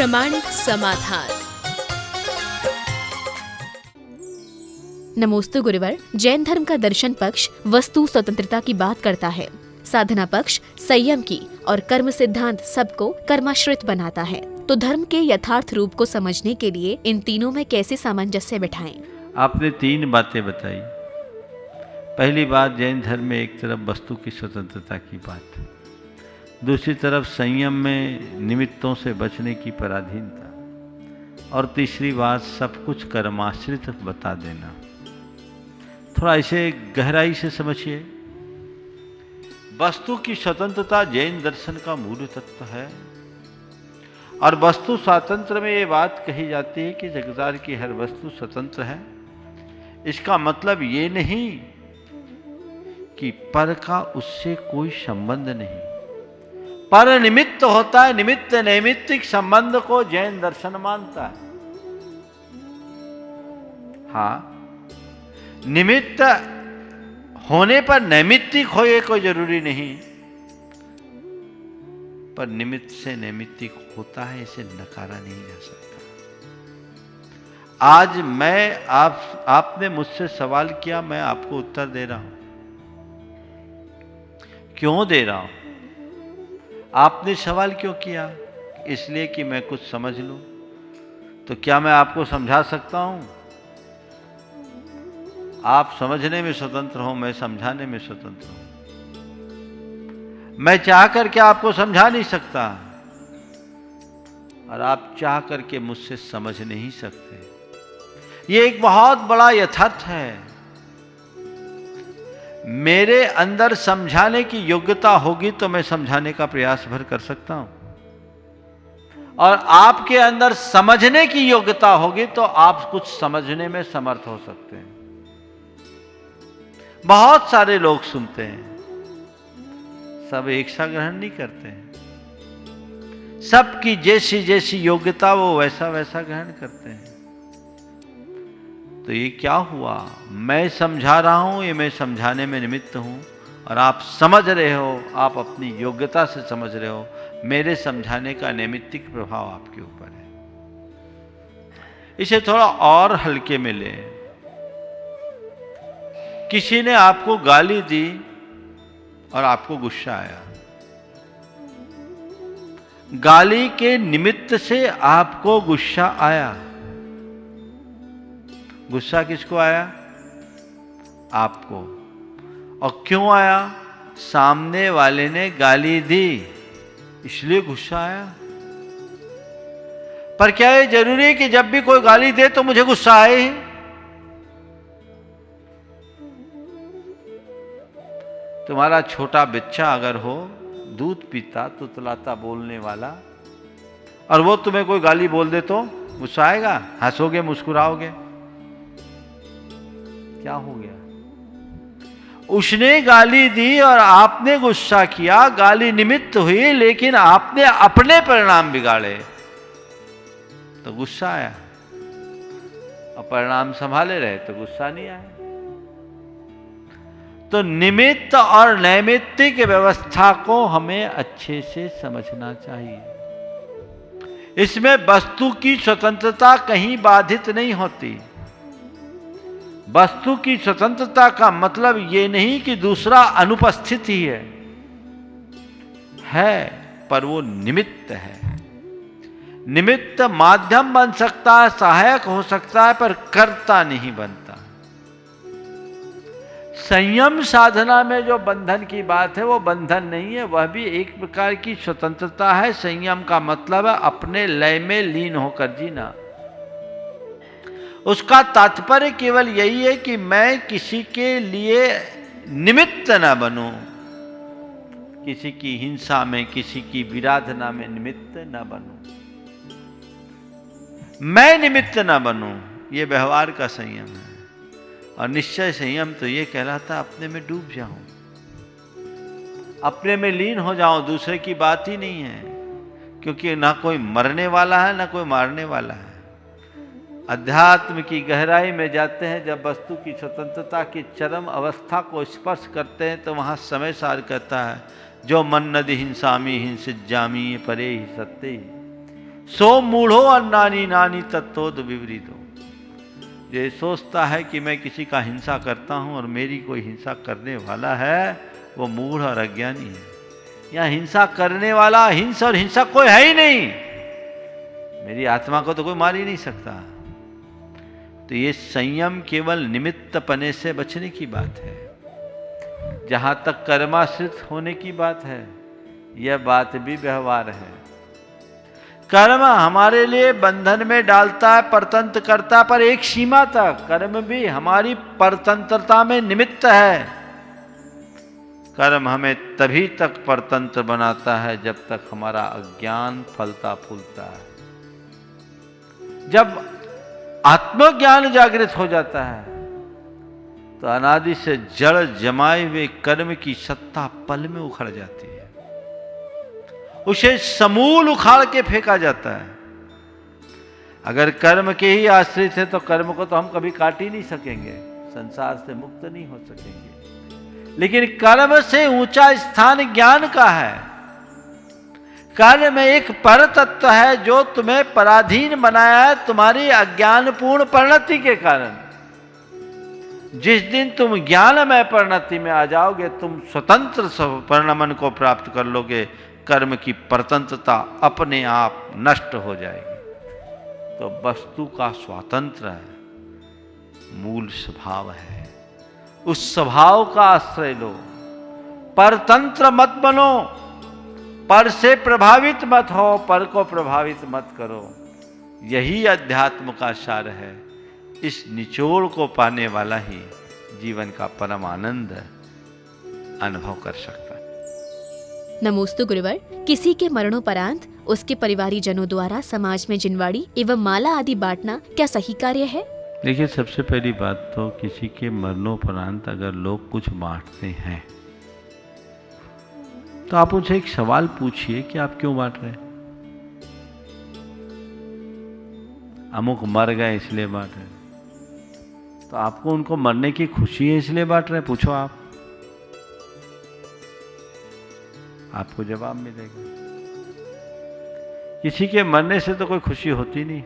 प्रामाणिक समाधान। नमोस्तु गुरुवर। जैन धर्म का दर्शन पक्ष वस्तु स्वतंत्रता की बात करता है, साधना पक्ष संयम की और कर्म सिद्धांत सबको कर्माश्रित बनाता है। तो धर्म के यथार्थ रूप को समझने के लिए इन तीनों में कैसे सामंजस्य बिठाएं? आपने तीन बातें बताई। पहली बात, जैन धर्म में एक तरफ वस्तु की स्वतंत्रता की बात, दूसरी तरफ संयम में निमित्तों से बचने की पराधीनता, और तीसरी बात सब कुछ कर्माश्रित बता देना। थोड़ा इसे गहराई से समझिए। वस्तु की स्वतंत्रता जैन दर्शन का मूल तत्व है, और वस्तु स्वातंत्र में ये बात कही जाती है कि जगतार की हर वस्तु स्वतंत्र है। इसका मतलब ये नहीं कि पर का उससे कोई संबंध नहीं। पर निमित्त होता है, निमित्त नैमित्तिक संबंध को जैन दर्शन मानता है। हाँ, निमित्त होने पर नैमित्तिक हो ये कोई जरूरी नहीं, पर निमित्त से नैमित्तिक होता है, इसे नकारा नहीं जा सकता। आज मैं आपने मुझसे सवाल किया, मैं आपको उत्तर दे रहा हूं। क्यों दे रहा हूं? आपने सवाल क्यों किया? इसलिए कि मैं कुछ समझ लूं। तो क्या मैं आपको समझा सकता हूं? आप समझने में स्वतंत्र हो, मैं समझाने में स्वतंत्र हूं। मैं चाह करके आपको समझा नहीं सकता, और आप चाह करके मुझसे समझ नहीं सकते। ये एक बहुत बड़ा यथार्थ है। मेरे अंदर समझाने की योग्यता होगी तो मैं समझाने का प्रयास भर कर सकता हूं, और आपके अंदर समझने की योग्यता होगी तो आप कुछ समझने में समर्थ हो सकते हैं। बहुत सारे लोग सुनते हैं, सब एक सा ग्रहण नहीं करते हैं। सबकी जैसी जैसी योग्यता वो वैसा वैसा ग्रहण करते हैं। तो ये क्या हुआ? मैं समझा रहा हूं, ये मैं समझाने में निमित्त हूं, और आप समझ रहे हो, आप अपनी योग्यता से समझ रहे हो। मेरे समझाने का नैमित्तिक प्रभाव आपके ऊपर है। इसे थोड़ा और हल्के में लें। किसी ने आपको गाली दी और आपको गुस्सा आया। गाली के निमित्त से आपको गुस्सा आया। गुस्सा किसको आया? आपको। और क्यों आया? सामने वाले ने गाली दी, इसलिए गुस्सा आया। पर क्या ये जरूरी है कि जब भी कोई गाली दे तो मुझे गुस्सा आए? तुम्हारा छोटा बच्चा अगर हो, दूध पीता, तुतलाता, बोलने वाला, और वो तुम्हें कोई गाली बोल दे तो गुस्सा आएगा? हंसोगे, मुस्कुराओगे? क्या हो गया? उसने गाली दी और आपने गुस्सा किया, गाली निमित्त हुई, लेकिन आपने अपने परिणाम बिगाड़े तो गुस्सा आया, और परिणाम संभाले रहे तो गुस्सा नहीं आया। तो निमित्त और नैमित्तिक व्यवस्था को हमें अच्छे से समझना चाहिए। इसमें वस्तु की स्वतंत्रता कहीं बाधित नहीं होती। वस्तु की स्वतंत्रता का मतलब ये नहीं कि दूसरा अनुपस्थित ही है, पर वो निमित्त है। निमित्त माध्यम बन सकता है, सहायक हो सकता है, पर कर्ता नहीं बनता। संयम साधना में जो बंधन की बात है वो बंधन नहीं है, वह भी एक प्रकार की स्वतंत्रता है। संयम का मतलब है अपने लय में लीन होकर जीना। उसका तात्पर्य केवल यही है कि मैं किसी के लिए निमित्त न बनूं, किसी की हिंसा में, किसी की विराधना में निमित्त न बनूं, मैं निमित्त न बनूं। ये व्यवहार का संयम है। और निश्चय संयम तो ये कहलाता अपने में डूब जाऊं, अपने में लीन हो जाऊं, दूसरे की बात ही नहीं है, क्योंकि ना कोई मरने वाला है ना कोई मारने वाला है। अध्यात्म की गहराई में जाते हैं, जब वस्तु की स्वतंत्रता की चरम अवस्था को स्पर्श करते हैं तो वहां समय सार कहता है, जो मन नदि हिंसामी हिंसित जामी परे ही सत्य ही। सो मूढ़ो अन्नानी नानी तत्वोद विपरीतो। ये सोचता है कि मैं किसी का हिंसा करता हूं और मेरी कोई हिंसा करने वाला है, वो मूढ़ और अज्ञानी है। यहाँ हिंसा करने वाला, हिंसा और हिंसा कोई है ही नहीं। मेरी आत्मा को तो कोई मार ही नहीं सकता। तो ये संयम केवल निमित्त पने से बचने की बात है। जहां तक कर्माश्रित होने की बात है, यह बात भी व्यवहार है। कर्म हमारे लिए बंधन में डालता है, परतंत्र करता है, पर एक सीमा तक। कर्म भी हमारी परतंत्रता में निमित्त है। कर्म हमें तभी तक परतंत्र बनाता है जब तक हमारा अज्ञान फलता फूलता है। जब आत्मज्ञान जागृत हो जाता है तो अनादि से जड़ जमाए हुए कर्म की सत्ता पल में उखड़ जाती है। उसे समूल उखाड़ के फेंका जाता है। अगर कर्म के ही आश्रित है तो कर्म को तो हम कभी काट ही नहीं सकेंगे, संसार से मुक्त नहीं हो सकेंगे। लेकिन कर्म से ऊंचा स्थान ज्ञान का है। कर्म में एक पर तत्व है जो तुम्हें पराधीन बनाया है तुम्हारी अज्ञानपूर्ण परिणति के कारण। जिस दिन तुम ज्ञानमय परिणति में आ जाओगे, तुम स्वतंत्र परिणमन को प्राप्त कर लोगे। कर्म की परतंत्रता अपने आप नष्ट हो जाएगी। तो वस्तु का स्वातंत्र है, मूल स्वभाव है। उस स्वभाव का आश्रय लो। परतंत्र मत बनो, पर से प्रभावित मत हो, पर को प्रभावित मत करो। यही अध्यात्म का सार है। इस निचोड़ को पाने वाला ही जीवन का परम आनंद अनुभव कर सकता है। नमोस्तु गुरुवर। किसी के मरणोपरांत उसके परिवारी जनों द्वारा समाज में जिनवाड़ी एवं माला आदि बांटना क्या सही कार्य है? देखिए, सबसे पहली बात तो किसी के मरणोपरांत अगर लोग कुछ बांटते हैं तो आप उनसे एक सवाल पूछिए कि आप क्यों बांट रहे हैं। अमुक मर गए इसलिए बांट रहे, तो आपको उनको मरने की खुशी है इसलिए बांट रहे हैं? पूछो आपको जवाब मिलेगा। किसी के मरने से तो कोई खुशी होती नहीं,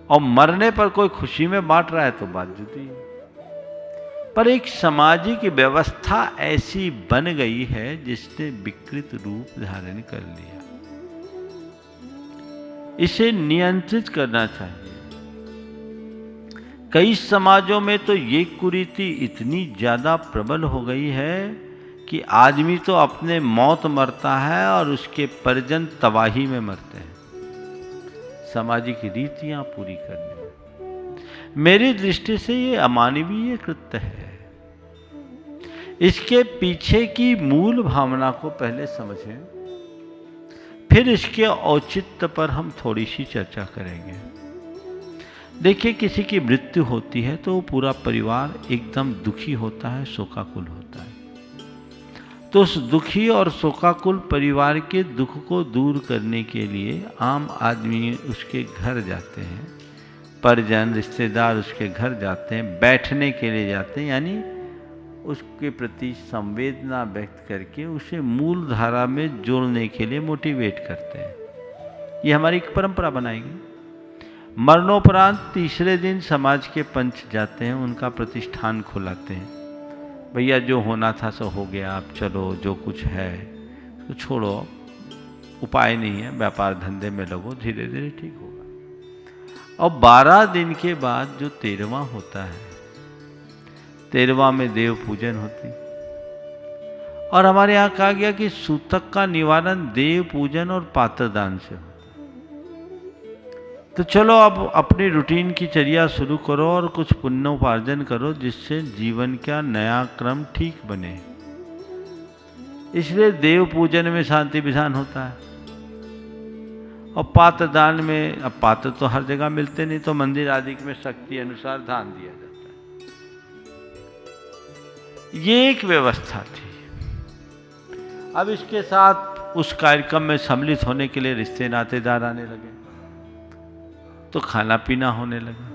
और मरने पर कोई खुशी में बांट रहा है तो बात जुदी है। पर एक सामाजिक व्यवस्था ऐसी बन गई है जिसने विकृत रूप धारण कर लिया। इसे नियंत्रित करना चाहिए। कई समाजों में तो ये कुरीति इतनी ज्यादा प्रबल हो गई है कि आदमी तो अपने मौत मरता है और उसके परिजन तबाही में मरते हैं, सामाजिक रीतियां पूरी करने में। मेरी दृष्टि से ये अमानवीय कृत्य है। इसके पीछे की मूल भावना को पहले समझें, फिर इसके औचित्य पर हम थोड़ी सी चर्चा करेंगे। देखिए, किसी की मृत्यु होती है तो पूरा परिवार एकदम दुखी होता है, शोकाकुल होता है। तो उस दुखी और शोकाकुल परिवार के दुख को दूर करने के लिए आम आदमी उसके घर जाते हैं, परिजन रिश्तेदार उसके घर जाते हैं, बैठने के लिए जाते हैं, यानी उसके प्रति संवेदना व्यक्त करके उसे मूल धारा में जोड़ने के लिए मोटिवेट करते हैं। ये हमारी एक परंपरा बनाएगी। मरणोपरांत तीसरे दिन समाज के पंच जाते हैं, उनका प्रतिष्ठान खुलाते हैं। भैया जो होना था सो हो गया, आप चलो, जो कुछ है तो छोड़ो, उपाय नहीं है, व्यापार धंधे में लगो, धीरे धीरे ठीक होगा। और 12 दिन के बाद जो 13वां होता है, 13वां में देव पूजन होती। और हमारे यहाँ कहा गया कि सूतक का निवारण देव पूजन और पात्रदान से होता है। तो चलो अब अपनी रूटीन की चर्या शुरू करो और कुछ पुण्योपार्जन करो जिससे जीवन का नया क्रम ठीक बने। इसलिए देव पूजन में शांति विधान होता है। और पात्रदान में, अब पात्र तो हर जगह मिलते नहीं, तो मंदिर आदि में शक्ति अनुसार दान दिया जाता है। ये एक व्यवस्था थी। अब इसके साथ उस कार्यक्रम में सम्मिलित होने के लिए रिश्ते नातेदार आने लगे, तो खाना पीना होने लगा।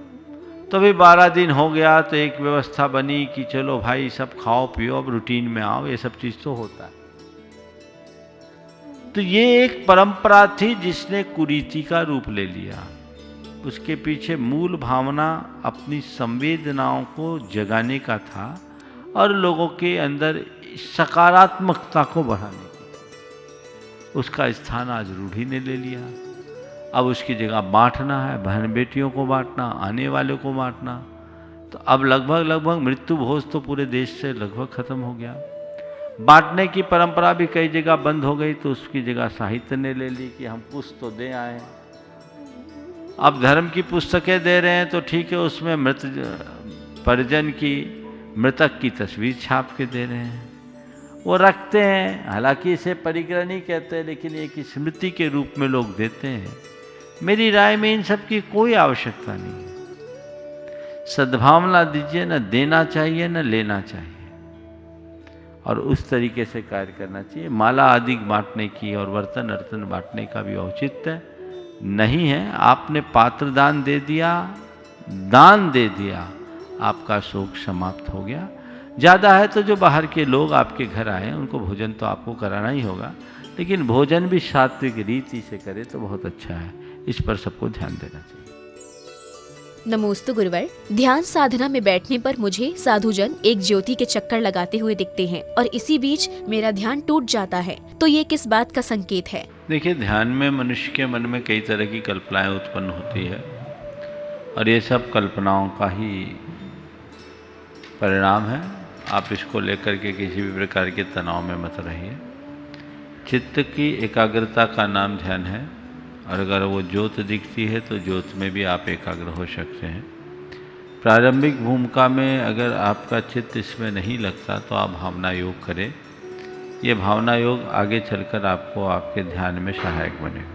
तो भी 12 दिन हो गया तो एक व्यवस्था बनी कि चलो भाई सब खाओ पियो, अब रूटीन में आओ, ये सब चीज़ तो होता है। तो ये एक परंपरा थी जिसने कुरीति का रूप ले लिया। उसके पीछे मूल भावना अपनी संवेदनाओं को जगाने का था और लोगों के अंदर सकारात्मकता को बढ़ाने की थी। उसका स्थान आज रूढ़ी ने ले लिया। अब उसकी जगह बांटना है, बहन बेटियों को बांटना, आने वालों को बांटना। तो अब लगभग मृत्यु भोज तो पूरे देश से लगभग खत्म हो गया। बांटने की परंपरा भी कई जगह बंद हो गई, तो उसकी जगह साहित्य ने ले ली कि हम कुछ तो दे आए। अब धर्म की पुस्तकें दे रहे हैं तो ठीक है, उसमें मृत परिजन की, मृतक की तस्वीर छाप के दे रहे हैं, वो रखते हैं। हालांकि इसे परिग्रह नहीं कहते, लेकिन एक स्मृति के रूप में लोग देते हैं। मेरी राय में इन सब की कोई आवश्यकता नहीं है। सद्भावना दीजिए, न देना चाहिए न लेना चाहिए, और उस तरीके से कार्य करना चाहिए। माला आदि बांटने की और बर्तन अर्तन बांटने का भी औचित्य नहीं है। आपने पात्र दान दे दिया, दान दे दिया, आपका शोक समाप्त हो गया। ज़्यादा है तो जो बाहर के लोग आपके घर आए उनको भोजन तो आपको कराना ही होगा, लेकिन भोजन भी सात्विक रीति से करे तो बहुत अच्छा है। इस पर सबको ध्यान देना चाहिए। नमोस्तु गुरुवर। ध्यान साधना में बैठने पर मुझे साधुजन एक ज्योति के चक्कर लगाते हुए दिखते हैं और इसी बीच मेरा ध्यान टूट जाता है, तो ये किस बात का संकेत है? देखिए, ध्यान में मनुष्य के मन में कई तरह की कल्पनाएं उत्पन्न होती है, और ये सब कल्पनाओं का ही परिणाम है। आप इसको लेकर के किसी भी प्रकार के तनाव में मत रहिए। चित्त की एकाग्रता का नाम ध्यान है, और अगर वो ज्योत दिखती है तो ज्योत में भी आप एकाग्र हो सकते हैं। प्रारंभिक भूमिका में अगर आपका चित्त इसमें नहीं लगता तो आप भावना योग करें। ये भावना योग आगे चलकर आपको आपके ध्यान में सहायक बनेगा।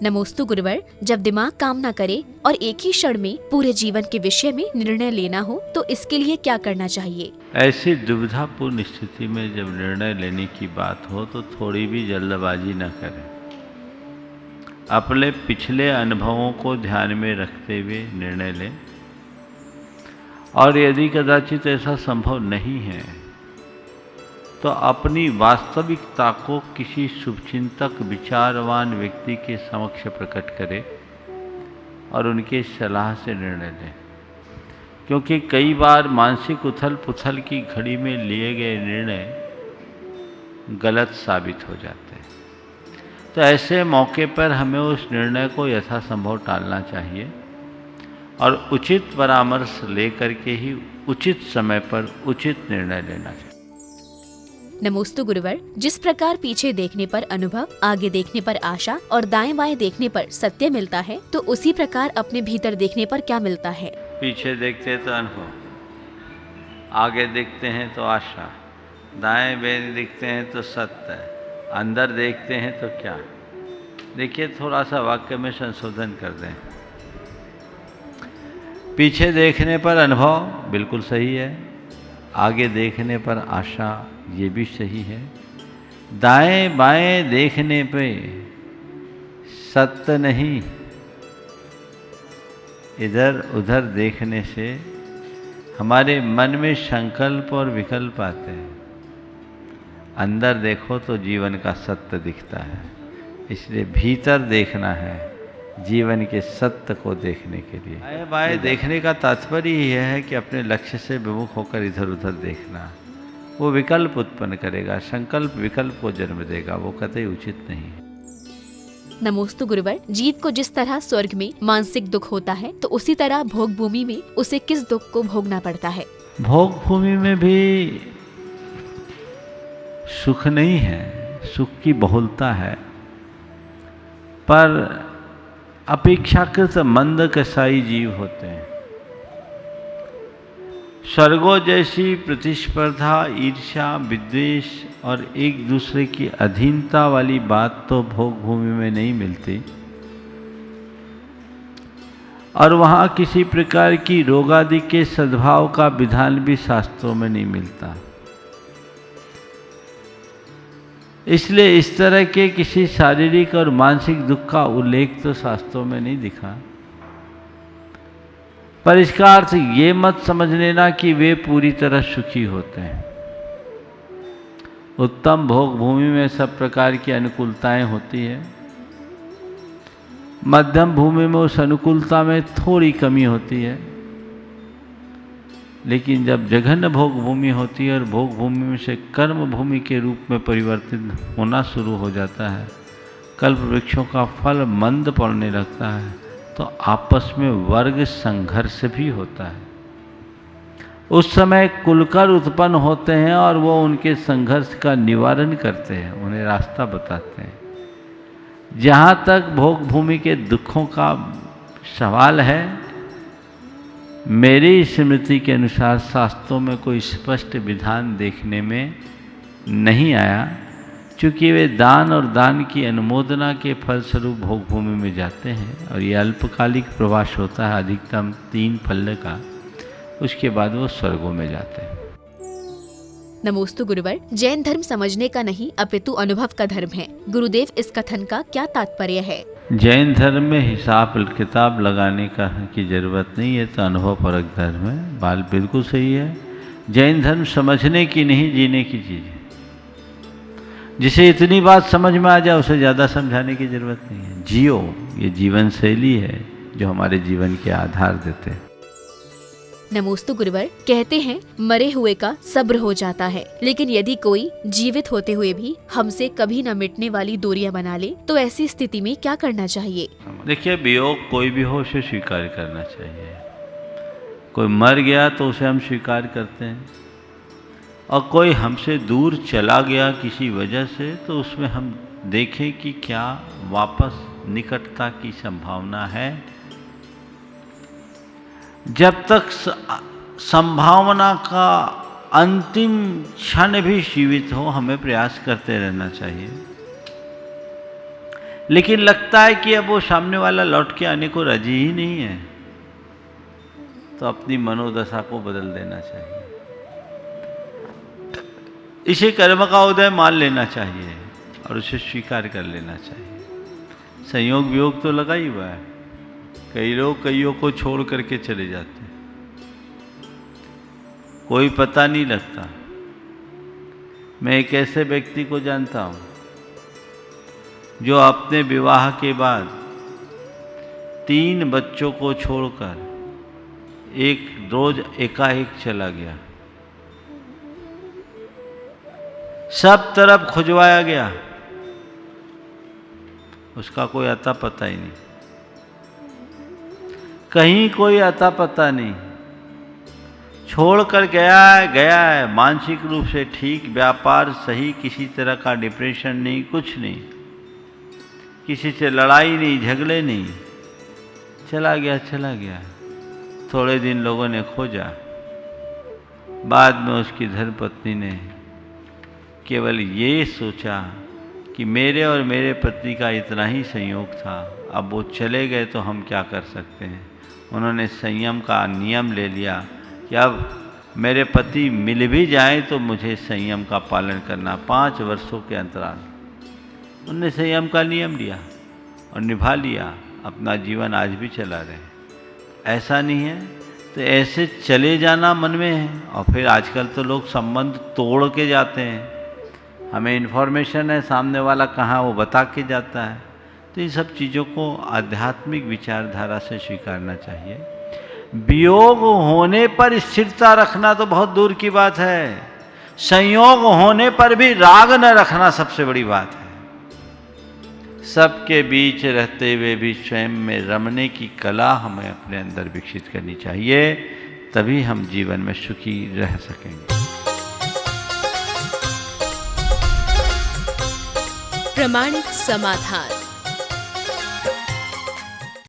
नमोस्तु गुरुवर। जब दिमाग काम ना करे और एक ही क्षण में पूरे जीवन के विषय में निर्णय लेना हो तो इसके लिए क्या करना चाहिए? ऐसी दुविधापूर्ण स्थिति में जब निर्णय लेने की बात हो तो थोड़ी भी जल्दबाजी न करें। अपने पिछले अनुभवों को ध्यान में रखते हुए निर्णय लें, और यदि कदाचित ऐसा संभव नहीं है तो अपनी वास्तविकता को किसी शुभचिंतक विचारवान व्यक्ति के समक्ष प्रकट करें और उनके सलाह से निर्णय लें। क्योंकि कई बार मानसिक उथल पुथल की घड़ी में लिए गए निर्णय गलत साबित हो जाते हैं। तो ऐसे मौके पर हमें उस निर्णय को यथासंभव टालना चाहिए और उचित परामर्श लेकर के ही उचित समय पर उचित निर्णय लेना चाहिए। नमोस्तु गुरुवर। जिस प्रकार पीछे देखने पर अनुभव, आगे देखने पर आशा और दाएं बाएं देखने पर सत्य मिलता है, तो उसी प्रकार अपने भीतर देखने पर क्या मिलता है? पीछे देखते हैं तो अनुभव, आगे देखते हैं तो आशा, दाएं बाएं देखते हैं तो सत्य, अंदर देखते हैं तो क्या? देखिए, थोड़ा सा वाक्य में संशोधन कर दें। पीछे देखने पर अनुभव बिल्कुल सही है, आगे देखने पर आशा ये भी सही है, दाएं बाएं देखने पे सत्य नहीं, इधर उधर देखने से हमारे मन में संकल्प और विकल्प आते हैं। अंदर देखो तो जीवन का सत्य दिखता है, इसलिए भीतर देखना है जीवन के सत्य को देखने के लिए। दाएं बाएं देखने का तात्पर्य यह है कि अपने लक्ष्य से विमुख होकर इधर उधर देखना, वो विकल्प उत्पन्न करेगा, संकल्प विकल्प को जन्म देगा, वो कतई उचित नहीं है। नमोस्तु गुरुवर। जीव को जिस तरह स्वर्ग में मानसिक दुख होता है, तो उसी तरह भोग भूमि में उसे किस दुख को भोगना पड़ता है? भोग भूमि में भी सुख नहीं है, सुख की बहुलता है, पर अपेक्षाकृत मंद कसाई जीव होते हैं। स्वर्गों जैसी प्रतिस्पर्धा, ईर्ष्या, विद्वेष और एक दूसरे की अधीनता वाली बात तो भोग भूमि में नहीं मिलती, और वहाँ किसी प्रकार की रोगादि के सद्भाव का विधान भी शास्त्रों में नहीं मिलता। इसलिए इस तरह के किसी शारीरिक और मानसिक दुख का उल्लेख तो शास्त्रों में नहीं दिखा। पर इसका अर्थ ये मत समझ लेना कि वे पूरी तरह सुखी होते हैं। उत्तम भोग भूमि में सब प्रकार की अनुकूलताएं होती है, मध्यम भूमि में उस अनुकूलता में थोड़ी कमी होती है, लेकिन जब जघन्य भोग भूमि होती है और भोग भूमि में से कर्म भूमि के रूप में परिवर्तित होना शुरू हो जाता है, कल्प वृक्षों का फल मंद पड़ने लगता है, तो आपस में वर्ग संघर्ष भी होता है। उस समय कुलकर उत्पन्न होते हैं और वो उनके संघर्ष का निवारण करते हैं, उन्हें रास्ता बताते हैं। जहाँ तक भोग भूमि के दुखों का सवाल है, मेरी स्मृति के अनुसार शास्त्रों में कोई स्पष्ट विधान देखने में नहीं आया, क्योंकि वे दान और दान की अनुमोदना के फलस्वरूप भोग भूमि में जाते हैं और ये अल्पकालिक प्रवास होता है, अधिकतम 3 फल का। उसके बाद वो स्वर्गों में जाते हैं। नमोस्तु गुरुवर, जैन धर्म समझने का नहीं अपितु अनुभव का धर्म है। गुरुदेव, इस कथन का क्या तात्पर्य है? जैन धर्म में हिसाब किताब लगाने की जरूरत नहीं है, तो अनुभव परक धर्म है। बात बिल्कुल सही है। जैन धर्म समझने की नहीं, जीने की चीज़ है। जिसे इतनी बात समझ में आ जाए उसे ज़्यादा समझाने की जरूरत नहीं है। जियो, ये जीवन शैली है जो हमारे जीवन के आधार देते हैं। नमोस्तु गुरुवर, कहते हैं मरे हुए का सब्र हो जाता है, लेकिन यदि कोई जीवित होते हुए भी हमसे कभी न मिटने वाली दूरियां बना ले, तो ऐसी स्थिति में क्या करना चाहिए? देखिए, वियोग कोई भी हो उसे स्वीकार करना चाहिए। कोई मर गया तो उसे हम स्वीकार करते हैं, और कोई हमसे दूर चला गया किसी वजह से, तो उसमें हम देखें कि क्या वापस निकटता की संभावना है। जब तक संभावना का अंतिम क्षण भी जीवित हो, हमें प्रयास करते रहना चाहिए। लेकिन लगता है कि अब वो सामने वाला लौट के आने को राजी ही नहीं है, तो अपनी मनोदशा को बदल देना चाहिए। इसे कर्म का उदय मान लेना चाहिए और उसे स्वीकार कर लेना चाहिए। संयोग वियोग तो लगा ही हुआ है। कई लोग कईयों को छोड़ करके चले जाते हैं, कोई पता नहीं लगता। मैं एक ऐसे व्यक्ति को जानता हूँ जो अपने विवाह के बाद 3 बच्चों को छोड़कर एक रोज एकाएक चला गया। सब तरफ खुजवाया गया, उसका कोई अता पता ही नहीं, कहीं कोई अता पता नहीं। छोड़ कर गया है, मानसिक रूप से ठीक, व्यापार सही, किसी तरह का डिप्रेशन नहीं, कुछ नहीं, किसी से लड़ाई नहीं, झगड़े नहीं, चला गया। थोड़े दिन लोगों ने खोजा, बाद में उसकी धर्मपत्नी ने केवल ये सोचा कि मेरे और मेरे पति का इतना ही संयोग था, अब वो चले गए तो हम क्या कर सकते हैं। उन्होंने संयम का नियम ले लिया कि अब मेरे पति मिल भी जाएं तो मुझे संयम का पालन करना। 5 वर्षों के अंतराल उन्होंने संयम का नियम लिया और निभा लिया, अपना जीवन आज भी चला रहे। ऐसा नहीं है तो ऐसे चले जाना मन में है। और फिर आजकल तो लोग संबंध तोड़ के जाते हैं, हमें इन्फॉर्मेशन है, सामने वाला कहाँ वो बता के जाता है। तो इन सब चीज़ों को आध्यात्मिक विचारधारा से स्वीकारना चाहिए। वियोग होने पर स्थिरता रखना तो बहुत दूर की बात है, संयोग होने पर भी राग न रखना सबसे बड़ी बात है। सबके बीच रहते हुए भी स्वयं में रमने की कला हमें अपने अंदर विकसित करनी चाहिए, तभी हम जीवन में सुखी रह सकेंगे। प्रमाणिक समाधान।